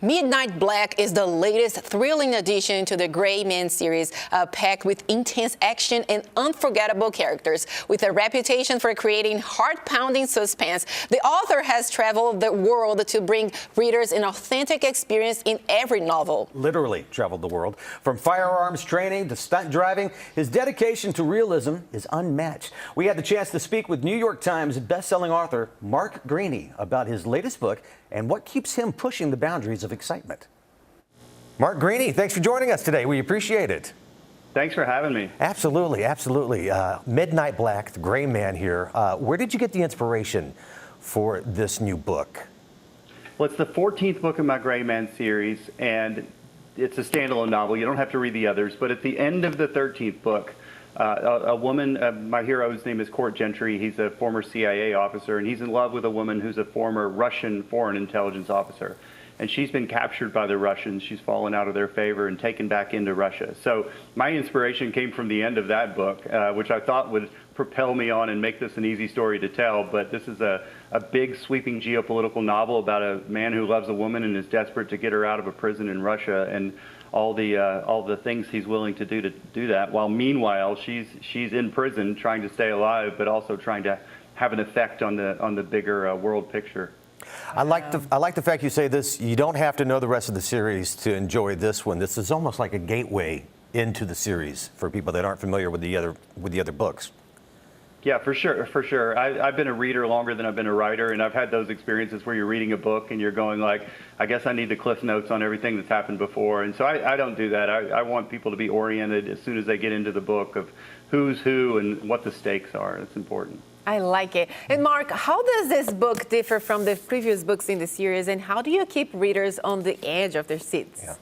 Midnight Black is the latest thrilling addition to the Gray Man series, packed with intense action and unforgettable characters. With a reputation for creating heart-pounding suspense, the author has traveled the world to bring readers an authentic experience in every novel. Literally traveled the world. From firearms training to stunt driving, his dedication to realism is unmatched. We had the chance to speak with New York Times bestselling author Mark Greaney about his latest book and what keeps him pushing the boundaries of excitement. Mark Greaney, thanks for joining us today. We appreciate it. Thanks for having me. Absolutely, absolutely. Midnight Black, the Gray Man here. Where did you get the inspiration for this new book? Well, it's the 14th book in my Gray Man series, and it's a standalone novel. You don't have to read the others, but at the end of the 13th book, a woman, my hero's name is Court Gentry. He's a former CIA officer, and he's in love with a woman who's a former Russian foreign intelligence officer. And she's been captured by the Russians. She's fallen out of their favor and taken back into Russia. So my inspiration came from the end of that book, which I thought would propel me on and make this an easy story to tell. But this is a big, sweeping geopolitical novel about a man who loves a woman and is desperate to get her out of a prison in Russia, and all the things he's willing to do that, while meanwhile she's in prison trying to stay alive, but also trying to have an effect on the bigger world picture. I like the fact you say this. You don't have to know the rest of the series to enjoy this one. This is almost like a gateway into the series for people that aren't familiar with the other books. Yeah, for sure, for sure. I've been a reader longer than I've been a writer, and I've had those experiences where you're reading a book and you're going like, I guess I need the Cliff Notes on everything that's happened before. And so I don't do that. I want people to be oriented as soon as they get into the book of who's who and what the stakes are. It's important. I like it. And Mark, how does this book differ from the previous books in the series, and how do you keep readers on the edge of their seats? Yeah.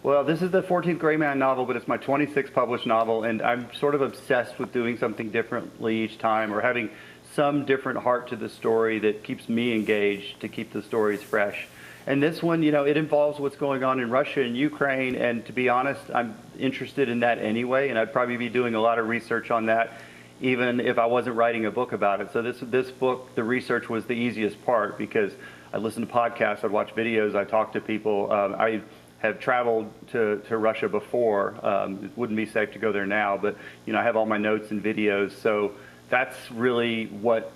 Well, this is the 14th Gray Man novel, but it's my 26th published novel, and I'm sort of obsessed with doing something differently each time, or having some different heart to the story that keeps me engaged to keep the stories fresh. And this one, it involves what's going on in Russia and Ukraine, and to be honest, I'm interested in that anyway, and I'd probably be doing a lot of research on that even if I wasn't writing a book about it. So this book, the research was the easiest part, because I listened to podcasts, I'd watch videos, I talked to people. I have traveled to Russia before. It wouldn't be safe to go there now, but I have all my notes and videos. So that's really what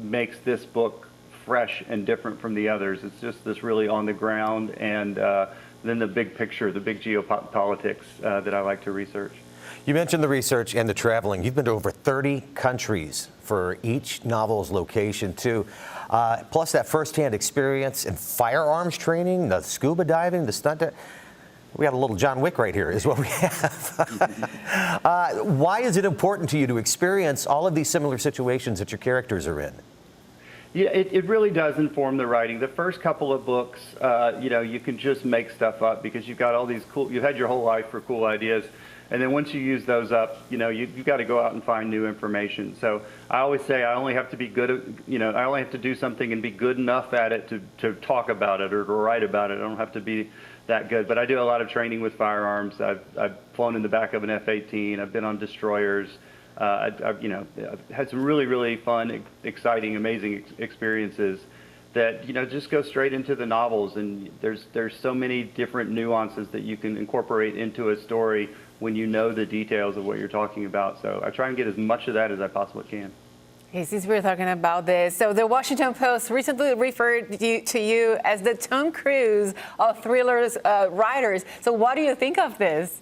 makes this book fresh and different from the others. It's just this really on the ground, and then the big picture, the big geopolitics that I like to research. You mentioned the research and the traveling. You've been to over 30 countries for each novel's location, too. Plus that firsthand experience in firearms training, the scuba diving, the stunt. We got a little John Wick right here is what we have. Why is it important to you to experience all of these similar situations that your characters are in? Yeah, it really does inform the writing. The first couple of books, you can just make stuff up because you've got all these you've had your whole life for cool ideas. And then once you use those up, you've got to go out and find new information. So I always say I only have to be good at, I only have to do something and be good enough at it to talk about it or to write about it. I don't have to be that good. But I do a lot of training with firearms. I've flown in the back of an F-18. I've been on destroyers. I've had some really, really fun, exciting, amazing experiences that just go straight into the novels. And there's so many different nuances that you can incorporate into a story when you know the details of what you're talking about. So I try and get as much of that as I possibly can. Hey, since we're talking about this, so the Washington Post recently referred to you as the Tom Cruise of thrillers writers. So what do you think of this?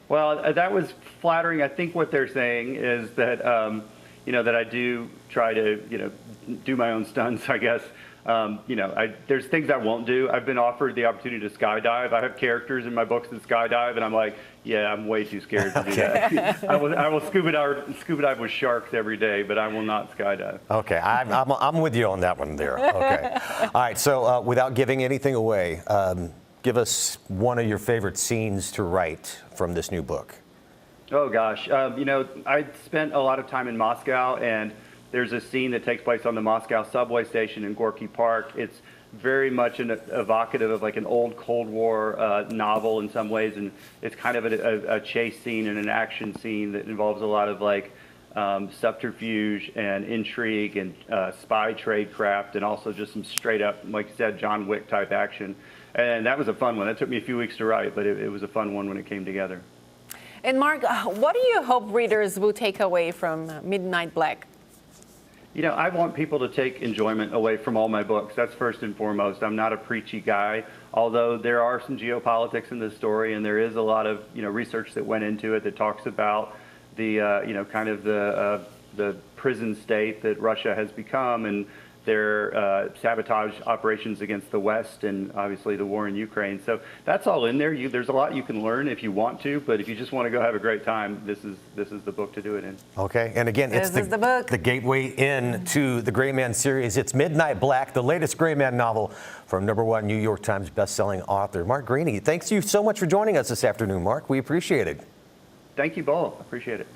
Well, that was flattering. I think what they're saying is that, that I do try to, do my own stunts, I guess. There's things I won't do. I've been offered the opportunity to skydive. I have characters in my books that skydive, and I'm like, yeah, I'm way too scared to do that. I will scuba dive with sharks every day, but I will not skydive. Okay, I'm with you on that one there. Okay. All right, so without giving anything away, give us one of your favorite scenes to write from this new book. Oh, gosh. I spent a lot of time in Moscow, and there's a scene that takes place on the Moscow subway station in Gorky Park. It's very much evocative of like an old Cold War novel in some ways, and it's kind of a chase scene and an action scene that involves a lot of like subterfuge and intrigue and spy tradecraft, and also just some straight up, like you said, John Wick type action. And that was a fun one. That took me a few weeks to write, but it was a fun one when it came together. And Mark, what do you hope readers will take away from Midnight Black? You know, I want people to take enjoyment away from all my books. That's first and foremost. I'm not a preachy guy, although there are some geopolitics in this story, and there is a lot of, research that went into it that talks about the, kind of the prison state that Russia has become, and their sabotage operations against the West, and obviously the war in Ukraine. So that's all in there. There's a lot you can learn if you want to, but if you just want to go have a great time, this is the book to do it in. Okay, and again, it's the book. The gateway into the Gray Man series. It's Midnight Black, the latest Gray Man novel from #1 New York Times bestselling author Mark Greaney. Thanks you so much for joining us this afternoon, Mark. We appreciate it. Thank you both. Appreciate it.